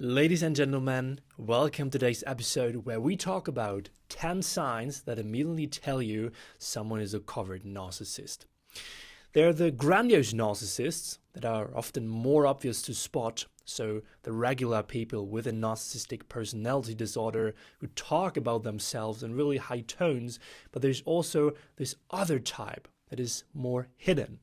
Ladies and gentlemen, welcome to today's episode where we talk about 10 signs that immediately tell you someone is a covert narcissist. They're the grandiose narcissists that are often more obvious to spot, so the regular people with a narcissistic personality disorder who talk about themselves in really high tones, but there's also this other type that is more hidden.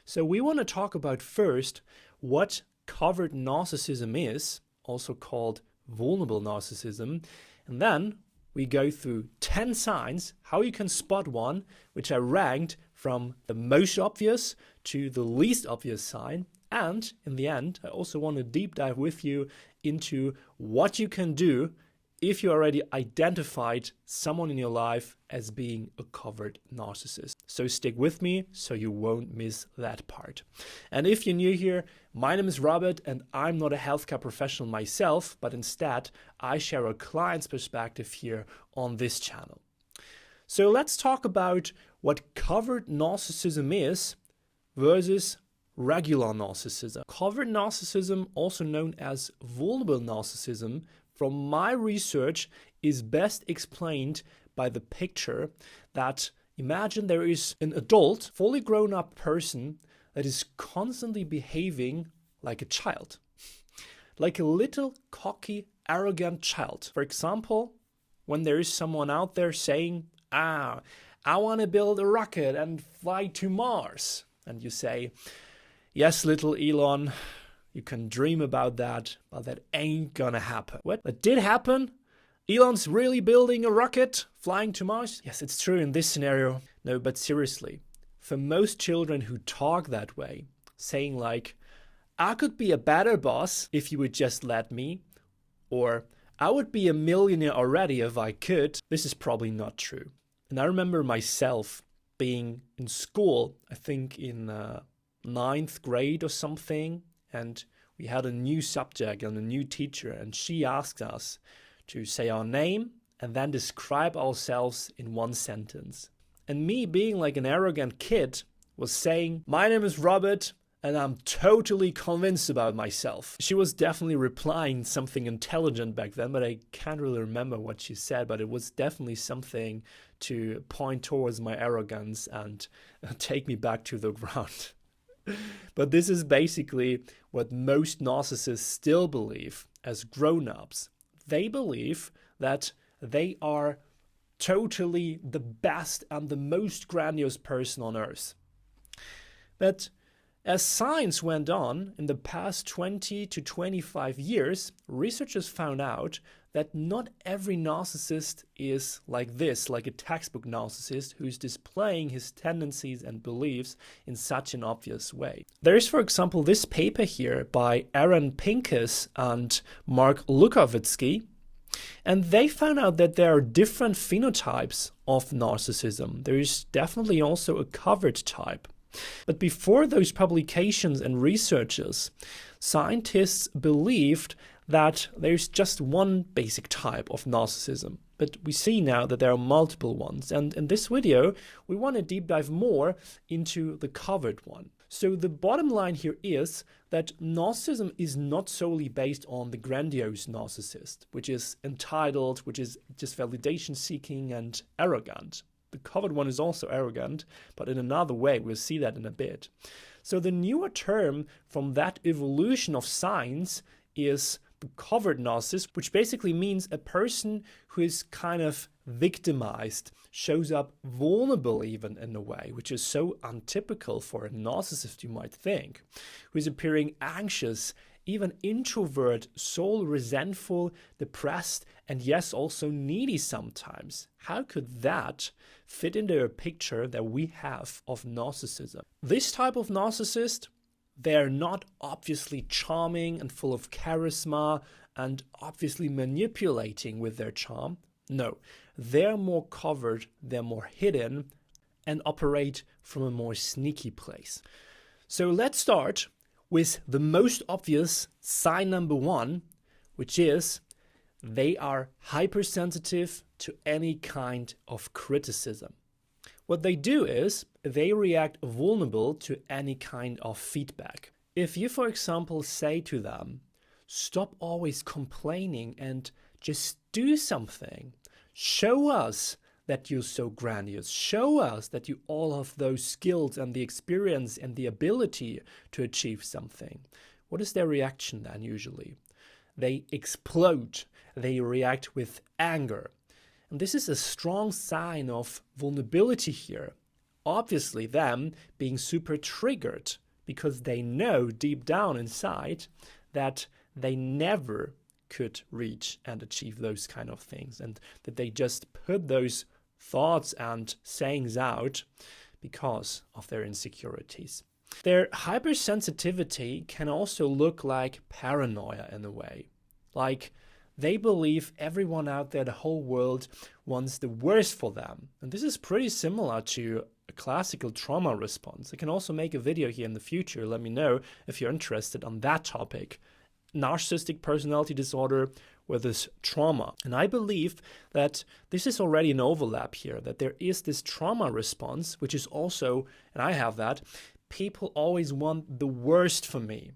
So we want to talk about first what covert narcissism is, also called vulnerable narcissism, and then we go through 10 signs how you can spot one, which I ranked from the most obvious to the least obvious sign. And in the end, I also want to deep dive with you into what you can do if you already identified someone in your life as being a covert narcissist. So stick with me so you won't miss that part. And if you're new here, my name is Robert and I'm not a healthcare professional myself, but instead I share a client's perspective here on this channel. So let's talk about what covert narcissism is versus regular narcissism. Covert narcissism, also known as vulnerable narcissism, from my research is best explained by the picture that imagine there is an adult, fully grown up person that is constantly behaving like a child, like a little cocky, arrogant child. For example, when there is someone out there saying, I want to build a rocket and fly to Mars. And you say, yes, little Elon, you can dream about that, but that ain't gonna happen. What? That did happen? Elon's really building a rocket, flying to Mars? Yes, it's true in this scenario. No, but seriously, for most children who talk that way, saying like, I could be a better boss if you would just let me, or I would be a millionaire already if I could, this is probably not true. And I remember myself being in school, I think in 9th grade or something, and we had a new subject and a new teacher, and she asked us to say our name and then describe ourselves in one sentence. And me being like an arrogant kid was saying, my name is Robert and I'm totally convinced about myself. She was definitely replying something intelligent back then, but I can't really remember what she said, but it was definitely something to point towards my arrogance and take me back to the ground. But this is basically what most narcissists still believe as grown-ups. They believe that they are totally the best and the most grandiose person on earth. But as science went on in the past 20 to 25 years, researchers found out that not every narcissist is like this, like a textbook narcissist who's displaying his tendencies and beliefs in such an obvious way. There is, for example, this paper here by Aaron Pincus and Mark Lukovitsky, and they found out that there are different phenotypes of narcissism. There is definitely also a covert type. But before those publications and researches, scientists believed that there's just one basic type of narcissism. But we see now that there are multiple ones. And in this video, we want to deep dive more into the covert one. So the bottom line here is that narcissism is not solely based on the grandiose narcissist, which is entitled, which is just validation seeking and arrogant. The covert one is also arrogant, but in another way. We'll see that in a bit. So the newer term from that evolution of science is the covert narcissist, which basically means a person who is kind of victimized, shows up vulnerable even in a way, which is so untypical for a narcissist, you might think, who is appearing anxious, even introvert, soul resentful, depressed, and yes, also needy sometimes. How could that fit into a picture that we have of narcissism? This type of narcissist, they're not obviously charming and full of charisma and obviously manipulating with their charm. No, they're more covert, they're more hidden, and operate from a more sneaky place. So let's start with the most obvious sign number one, which is they are hypersensitive to any kind of criticism. What they do is they react vulnerable to any kind of feedback. If you, for example, say to them, stop always complaining and just do something. Show us that you're so grandiose. Show us that you all have those skills and the experience and the ability to achieve something. What is their reaction then usually? They explode. They react with anger. And this is a strong sign of vulnerability here. Obviously them being super triggered because they know deep down inside that they never could reach and achieve those kind of things, and that they just put those thoughts and sayings out because of their insecurities. Their hypersensitivity can also look like paranoia in a way. Like they believe everyone out there, the whole world, wants the worst for them. And this is pretty similar to a classical trauma response. I can also make a video here in the future. Let me know if you're interested on that topic. Narcissistic personality disorder versus trauma. And I believe that this is already an overlap here, that there is this trauma response, which is also, and I have that, people always want the worst for me.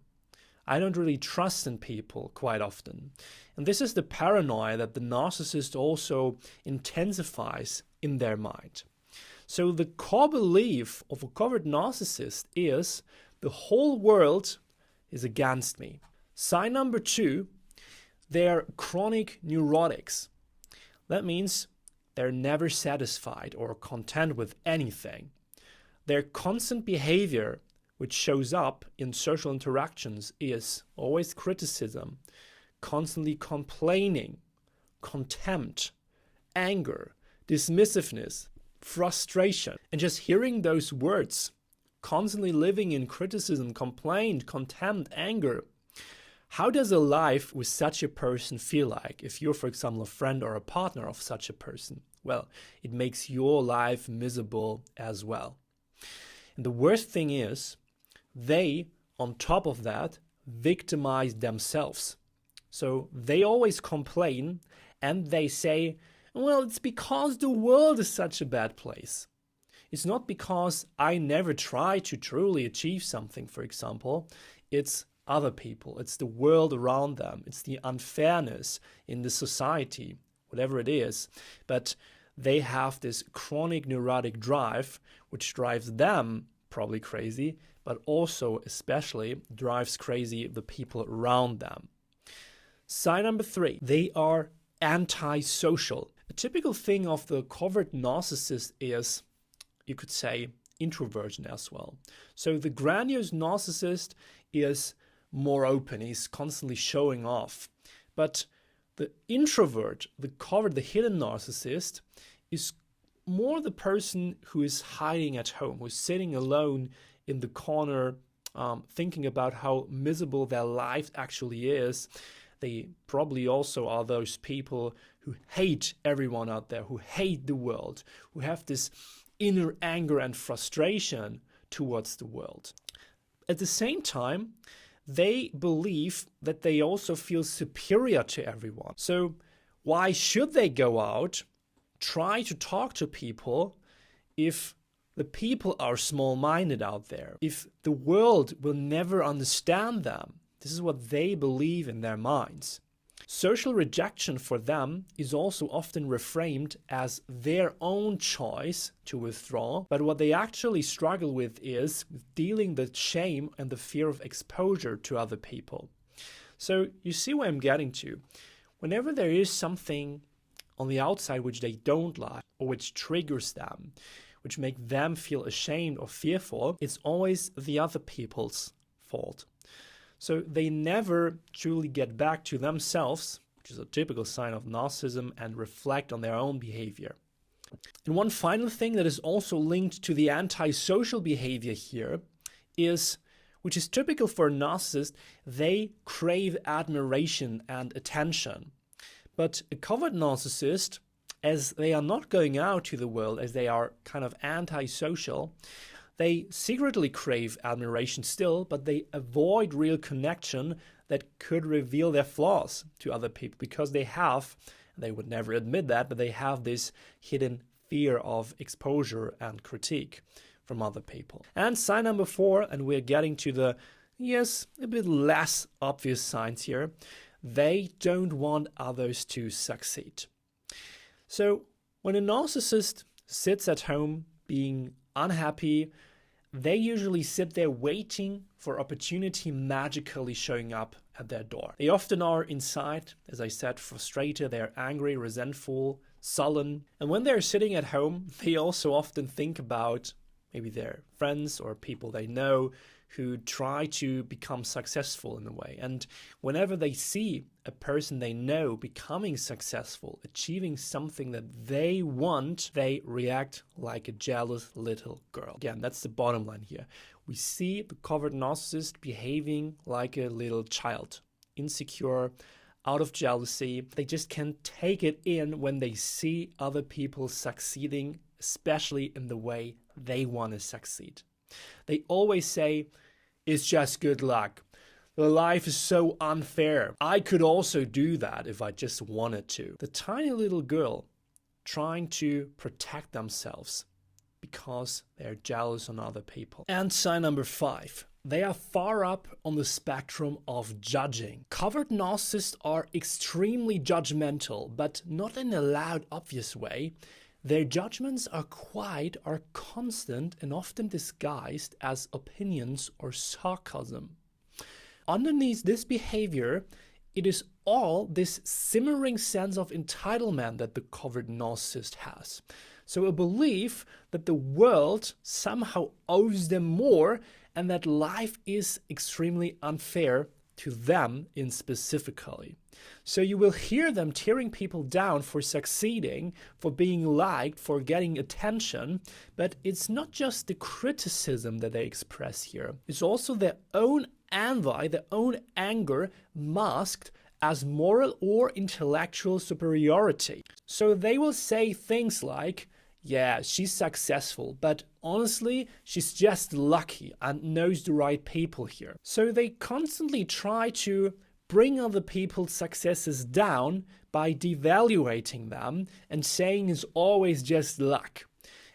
I don't really trust in people quite often. And this is the paranoia that the narcissist also intensifies in their mind. So the core belief of a covert narcissist is the whole world is against me. Sign number 2, they're chronic neurotics. That means they're never satisfied or content with anything. Their constant behavior, which shows up in social interactions, is always criticism, constantly complaining, contempt, anger, dismissiveness, frustration. And just hearing those words, constantly living in criticism, complaint, contempt, anger, how does a life with such a person feel like if you're, for example, a friend or a partner of such a person? Well, it makes your life miserable as well. And the worst thing is, they, on top of that, victimize themselves. So they always complain and they say, well, it's because the world is such a bad place. It's not because I never try to truly achieve something, for example. It's other people. It's the world around them. It's the unfairness in the society, whatever it is. But they have this chronic neurotic drive, which drives them probably crazy, but also especially drives crazy the people around them. Sign number 3, they are antisocial. A typical thing of the covert narcissist is, you could say, introversion as well. So the grandiose narcissist is more open, he's constantly showing off. But the introvert, the covert, the hidden narcissist is more the person who is hiding at home, who's sitting alone in the corner, thinking about how miserable their life actually is. They probably also are those people who hate everyone out there, who hate the world, who have this inner anger and frustration towards the world. At the same time, they believe that they also feel superior to everyone. So why should they go out, try to talk to people, if the people are small-minded out there, if the world will never understand them? This is what they believe in their minds. Social rejection for them is also often reframed as their own choice to withdraw, but what they actually struggle with is dealing with shame and the fear of exposure to other people. So you see where I'm getting to. Whenever there is something on the outside which they don't like or which triggers them, which make them feel ashamed or fearful, it's always the other people's fault. So they never truly get back to themselves, which is a typical sign of narcissism, and reflect on their own behavior. And one final thing that is also linked to the antisocial behavior here is, which is typical for a narcissist, they crave admiration and attention. But a covert narcissist, as they are not going out to the world, as they are kind of antisocial, they secretly crave admiration still, but they avoid real connection that could reveal their flaws to other people because they would never admit that, but they have this hidden fear of exposure and critique from other people. And sign number 4, and we're getting to the yes, a bit less obvious signs here. They don't want others to succeed. So when a narcissist sits at home being unhappy, they usually sit there waiting for opportunity magically showing up at their door. They often are inside, as I said, frustrated, they're angry, resentful, sullen. And when they're sitting at home, they also often think about maybe their friends or people they know who try to become successful in a way. And whenever they see a person they know becoming successful, achieving something that they want, they react like a jealous little girl. Again, that's the bottom line here. We see the covert narcissist behaving like a little child, insecure, out of jealousy. They just can't take it in when they see other people succeeding, especially in the way they want to succeed. They always say, it's just good luck. The life is so unfair. I could also do that if I just wanted to. The tiny little girl trying to protect themselves because they're jealous on other people. And sign number 5. They are far up on the spectrum of judging. Covert narcissists are extremely judgmental, but not in a loud, obvious way. Their judgments are constant and often disguised as opinions or sarcasm. Underneath this behavior, it is all this simmering sense of entitlement that the covert narcissist has. So a belief that the world somehow owes them more and that life is extremely unfair to them in specifically. So you will hear them tearing people down for succeeding, for being liked, for getting attention, but it's not just the criticism that they express here. It's also their own envy, their own anger masked as moral or intellectual superiority. So they will say things like, yeah, she's successful, but honestly, she's just lucky and knows the right people here. So they constantly try to bring other people's successes down by devaluating them and saying it's always just luck.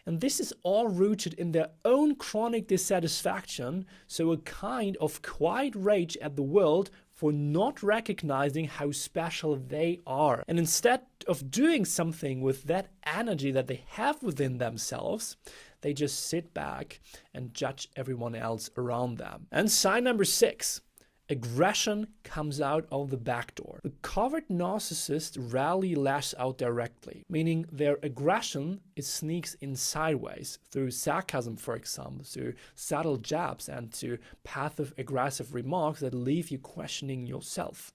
And this is all rooted in their own chronic dissatisfaction, so a kind of quiet rage at the world for not recognizing how special they are. And instead of doing something with that energy that they have within themselves, they just sit back and judge everyone else around them. And sign number 6. Aggression comes out of the back door. The covert narcissist rarely lashes out directly, meaning their aggression sneaks in sideways through sarcasm, for example, through subtle jabs and to passive-aggressive remarks that leave you questioning yourself.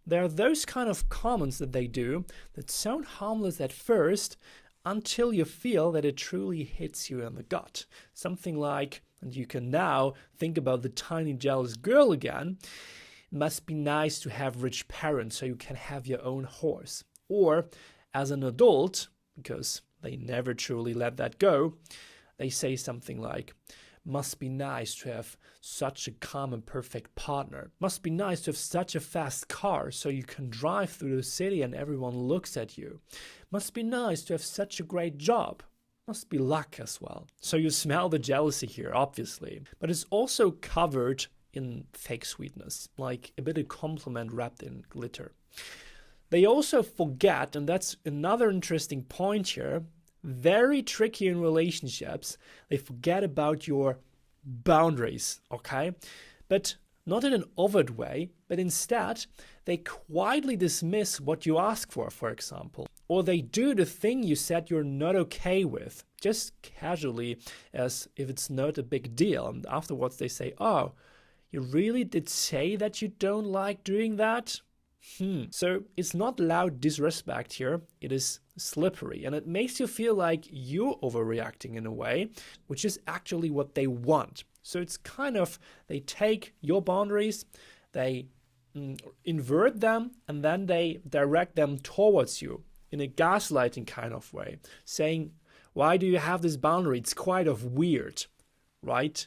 There are those kind of comments that they do that sound harmless at first until you feel that it truly hits you in the gut. Something like, and you can now think about the tiny jealous girl again, it must be nice to have rich parents so you can have your own horse. Or as an adult, because they never truly let that go, they say something like, must be nice to have such a calm and perfect partner. Must be nice to have such a fast car so you can drive through the city and everyone looks at you. Must be nice to have such a great job. Must be luck as well. So you smell the jealousy here, obviously. But it's also covered in fake sweetness, like a bit of compliment wrapped in glitter. They also forget, and that's another interesting point here, very tricky in relationships, they forget about your boundaries, okay? But not in an overt way, but instead they quietly dismiss what you ask for example. Or they do the thing you said you're not okay with, just casually as if it's not a big deal. And afterwards they say, oh, you really did say that you don't like doing that? So it's not loud disrespect here, it is slippery, and it makes you feel like you're overreacting in a way, which is actually what they want. So it's kind of, they take your boundaries, they invert them, and then they direct them towards you in a gaslighting kind of way, saying, why do you have this boundary? It's quite of weird, right?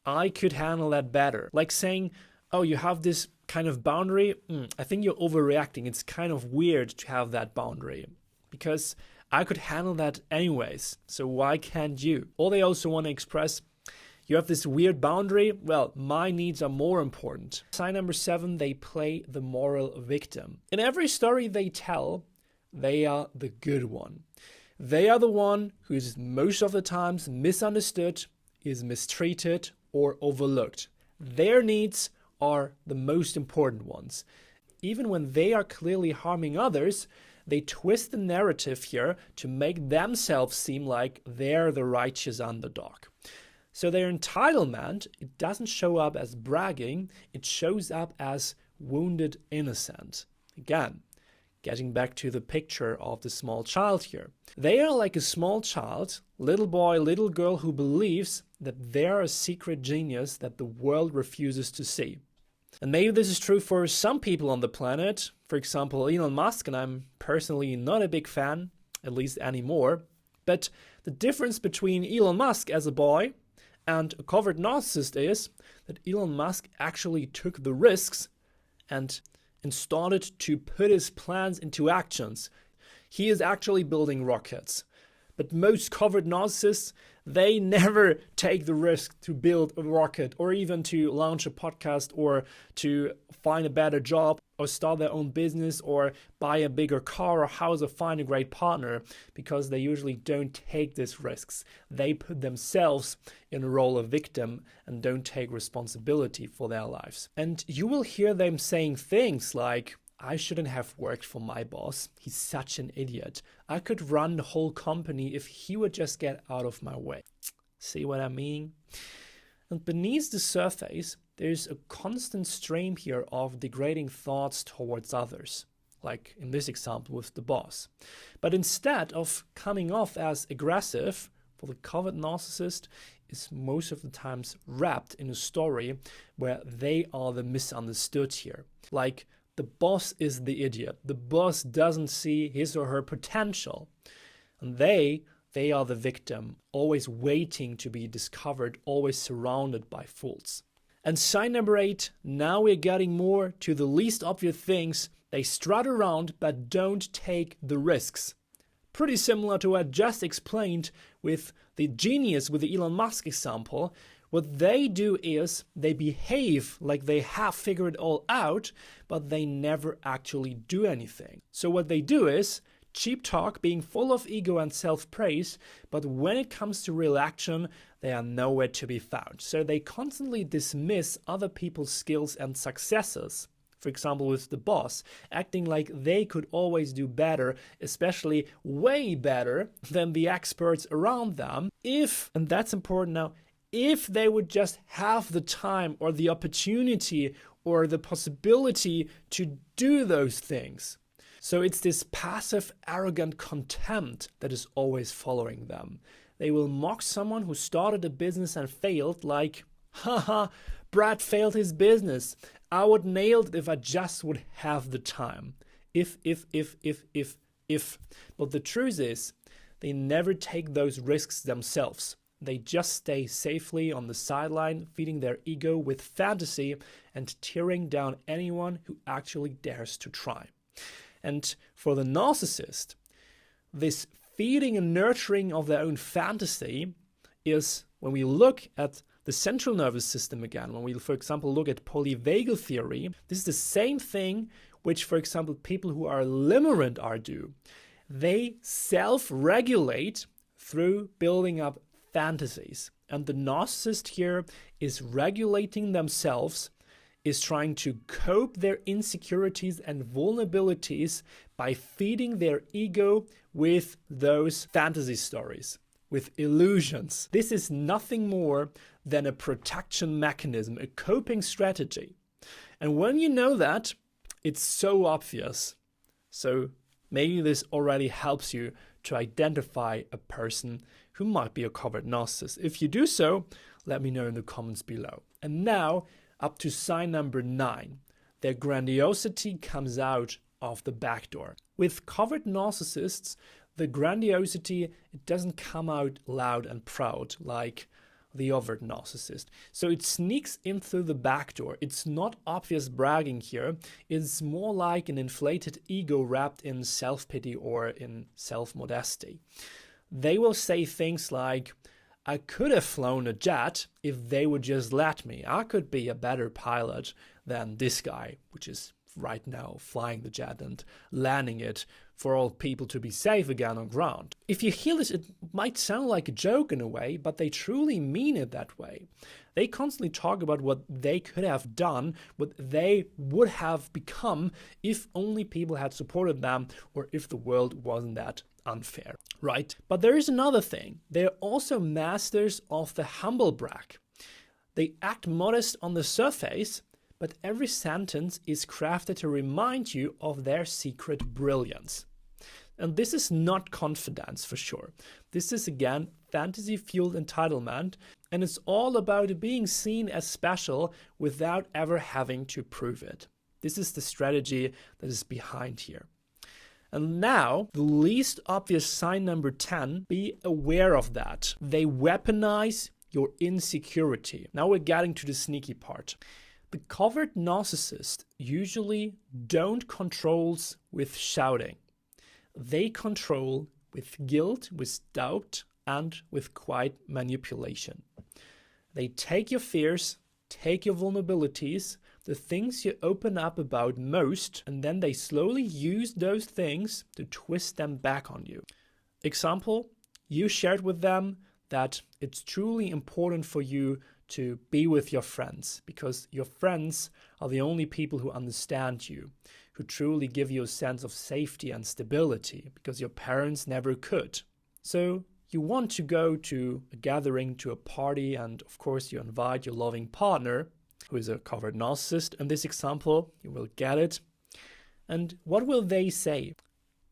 I could handle that better. Like saying, oh, you have this kind of boundary, I think you're overreacting. It's kind of weird to have that boundary because I could handle that anyways. So why can't you? Or they also want to express, You have this weird boundary. Well, my needs are more important. Sign number 7, they play the moral victim. In every story they tell, they are the good one. They are the one who is most of the times misunderstood, is mistreated, or overlooked. Their needs are the most important ones. Even when they are clearly harming others, they twist the narrative here to make themselves seem like they're the righteous underdog. So their entitlement, it doesn't show up as bragging, it shows up as wounded innocence. Again, getting back to the picture of the small child here. They are like a small child, little boy, little girl who believes that they're a secret genius that the world refuses to see. And maybe this is true for some people on the planet, for example Elon Musk, and I'm personally not a big fan, at least anymore. But the difference between Elon Musk as a boy and a covert narcissist is that Elon Musk actually took the risks and started to put his plans into actions. He is actually building rockets. But most covert narcissists, they never take the risk to build a rocket or even to launch a podcast or to find a better job or start their own business or buy a bigger car or house or find a great partner, because they usually don't take these risks. They put themselves in a role of victim and don't take responsibility for their lives. And you will hear them saying things like, I shouldn't have worked for my boss. He's such an idiot. I could run the whole company if he would just get out of my way. See what I mean? And beneath the surface, there's a constant stream here of degrading thoughts towards others, like in this example with the boss. But instead of coming off as aggressive, for the covert narcissist is most of the times wrapped in a story where they are the misunderstood here. Like, the boss is the idiot. The boss doesn't see his or her potential. And they are the victim, always waiting to be discovered, always surrounded by fools. And sign number 8, now we're getting more to the least obvious things. They strut around but don't take the risks. Pretty similar to what I just explained with the genius with the Elon Musk example. What they do is they behave like they have figured it all out, but they never actually do anything. So what they do is cheap talk, being full of ego and self-praise, but when it comes to real action, they are nowhere to be found. So they constantly dismiss other people's skills and successes. For example, with the boss, acting like they could always do better, especially way better than the experts around them. And that's important now, if they would just have the time or the opportunity or the possibility to do those things. So it's this passive, arrogant contempt that is always following them. They will mock someone who started a business and failed, like, haha, Brad failed his business. I would nail it if I just would have the time. If. But the truth is, they never take those risks themselves. They just stay safely on the sideline, feeding their ego with fantasy and tearing down anyone who actually dares to try. And for the narcissist, this feeding and nurturing of their own fantasy is, when we look at the central nervous system again, when we, for example, look at polyvagal theory, this is the same thing which, for example, people who are limerent are do. They self-regulate through building up fantasies. And the narcissist here is regulating themselves, is trying to cope their insecurities and vulnerabilities by feeding their ego with those fantasy stories, with illusions. This is nothing more than a protection mechanism, a coping strategy. And when you know that, it's so obvious. So maybe this already helps you to identify a person who might be a covert narcissist. If you do so, let me know in the comments below. And now, up to sign number 9. Their grandiosity comes out of the back door. With covert narcissists, the grandiosity, it doesn't come out loud and proud like the overt narcissist. So it sneaks in through the back door. It's not obvious bragging here. It's more like an inflated ego wrapped in self-pity or in self-modesty. They will say things like, I could have flown a jet if they would just let me. I could be a better pilot than this guy, which is right now flying the jet and landing it for all people to be safe again on ground. If you hear this, it might sound like a joke in a way, but they truly mean it that way. They constantly talk about what they could have done, what they would have become if only people had supported them or if the world wasn't that unfair, right? But there is another thing. They're also masters of the humble brag. They act modest on the surface, but every sentence is crafted to remind you of their secret brilliance. And this is not confidence for sure. This is again fantasy-fueled entitlement, and it's all about being seen as special without ever having to prove it. This is the strategy that is behind here. And now, the least obvious sign number 10, be aware of that. They weaponize your insecurity. Now we're getting to the sneaky part. The covert narcissist usually don't control with shouting. They control with guilt, with doubt, and with quiet manipulation. They take your fears, take your vulnerabilities, the things you open up about most, and then they slowly use those things to twist them back on you. Example, you shared with them that it's truly important for you to be with your friends because your friends are the only people who understand you, who truly give you a sense of safety and stability because your parents never could. So you want to go to a gathering, to a party, and of course you invite your loving partner, who is a covert narcissist. In this example, you will get it. And what will they say?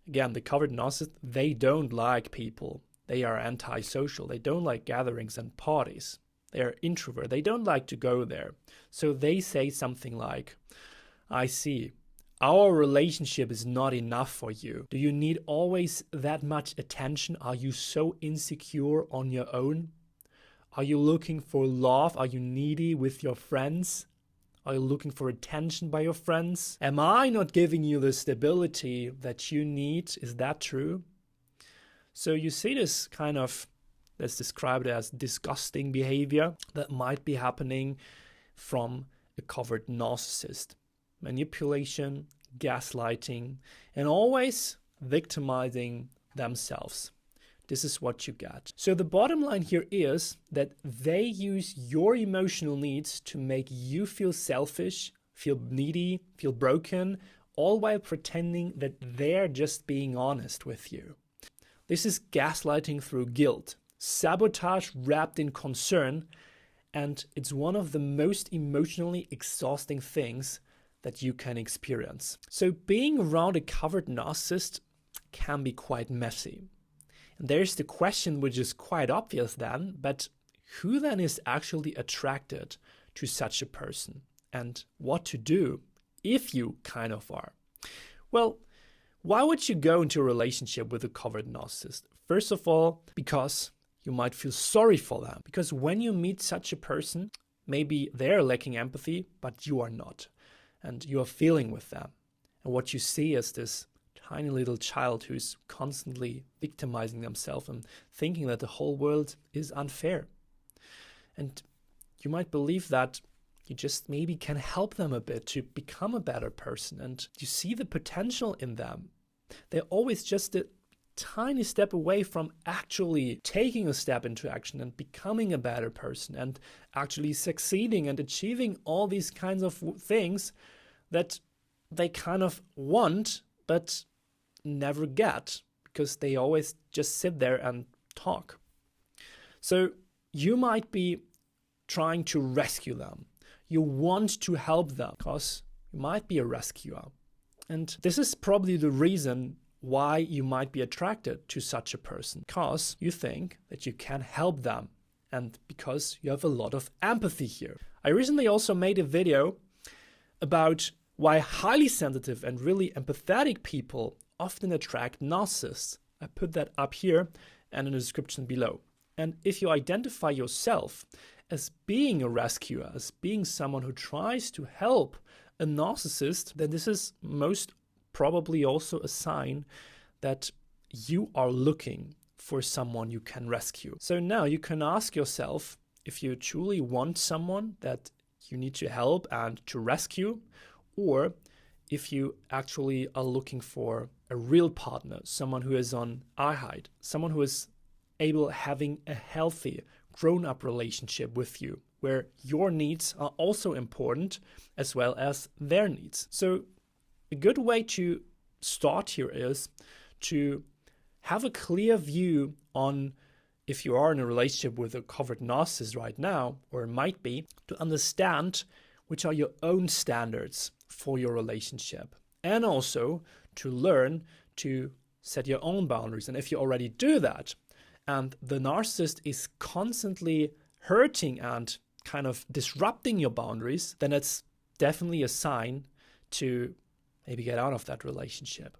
Again, the covert narcissist, they don't like people. They are antisocial. They don't like gatherings and parties. They are introvert. They don't like to go there. So they say something like, I see. Our relationship is not enough for you. Do you need always that much attention? Are you so insecure on your own? Are you looking for love? Are you needy with your friends? Are you looking for attention by your friends? Am I not giving you the stability that you need? Is that true? So you see this kind of, let's describe it as disgusting behavior that might be happening from a covert narcissist. Manipulation, gaslighting, and always victimizing themselves. This is what you get. So the bottom line here is that they use your emotional needs to make you feel selfish, feel needy, feel broken, all while pretending that they're just being honest with you. This is gaslighting through guilt, sabotage wrapped in concern, and it's one of the most emotionally exhausting things that you can experience. So being around a covert narcissist can be quite messy. And there's the question which is quite obvious then, but who then is actually attracted to such a person? And what to do if you kind of are? Well, why would you go into a relationship with a covert narcissist? First of all, because you might feel sorry for them. Because when you meet such a person, maybe they're lacking empathy, but you are not. And you are feeling with them. And what you see is this tiny little child who's constantly victimizing themselves and thinking that the whole world is unfair. And you might believe that you just maybe can help them a bit to become a better person. And you see the potential in them. They're always just a tiny step away from actually taking a step into action and becoming a better person and actually succeeding and achieving all these kinds of things that they kind of want but never get because they always just sit there and talk. So you might be trying to rescue them. You want to help them because you might be a rescuer. And this is probably the reason why you might be attracted to such a person, because you think that you can help them and because you have a lot of empathy here. I recently also made a video about why highly sensitive and really empathetic people often attract narcissists. I put that up here and in the description below. And if you identify yourself as being a rescuer, as being someone who tries to help a narcissist, then this is most probably also a sign that you are looking for someone you can rescue. So now you can ask yourself if you truly want someone that you need to help and to rescue, or if you actually are looking for a real partner, someone who is on eye height, someone who is able having a healthy, grown-up relationship with you, where your needs are also important as well as their needs. So a good way to start here is to have a clear view on, if you are in a relationship with a covert narcissist right now, or it might be, to understand which are your own standards for your relationship, and also to learn to set your own boundaries. And if you already do that, and the narcissist is constantly hurting and kind of disrupting your boundaries, then it's definitely a sign to maybe get out of that relationship.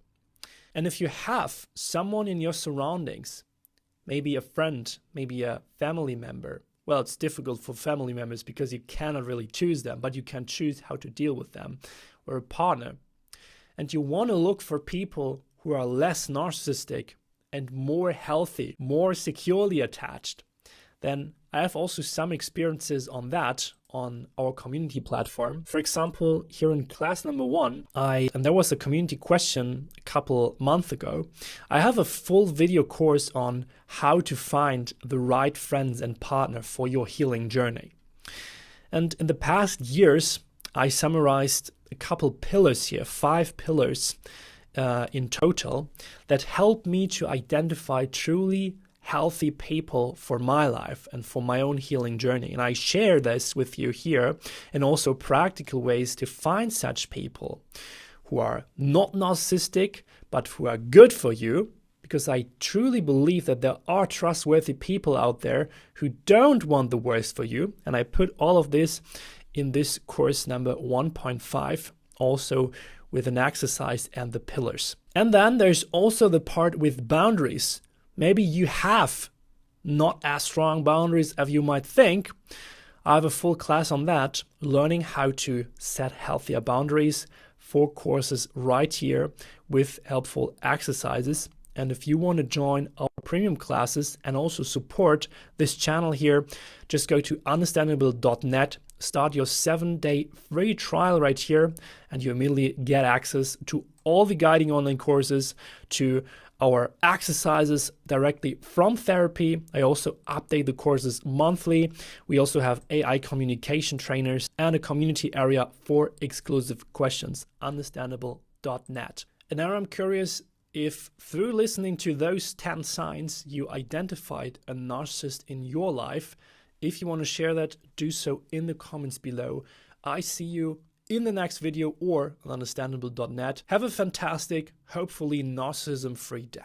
And if you have someone in your surroundings, maybe a friend, maybe a family member, well, it's difficult for family members because you cannot really choose them, but you can choose how to deal with them, or a partner, and you want to look for people who are less narcissistic and more healthy, more securely attached, then I have also some experiences on that on our community platform. For example, here in class number 1, and there was a community question a couple months ago, I have a full video course on how to find the right friends and partner for your healing journey. And in the past years, I summarized a couple pillars here, 5 pillars in total, that help me to identify truly healthy people for my life and for my own healing journey. And I share this with you here, and also practical ways to find such people who are not narcissistic, but who are good for you, because I truly believe that there are trustworthy people out there who don't want the worst for you. And I put all of this in this course number 1.5, also with an exercise and the pillars. And then there's also the part with boundaries. Maybe you have not as strong boundaries as you might think. I have a full class on that, learning how to set healthier boundaries, 4 courses right here with helpful exercises. And if you want to join our premium classes and also support this channel here, just go to understandable.net, start your 7-day free trial right here, and you immediately get access to all the guiding online courses, to our exercises directly from therapy. I also update the courses monthly. We also have AI communication trainers and a community area for exclusive questions, understandable.net. And now I'm curious if through listening to those 10 signs you identified a narcissist in your life. If you want to share that, do so in the comments below. I see you in the next video or on understandable.net. Have a fantastic, hopefully narcissism-free day.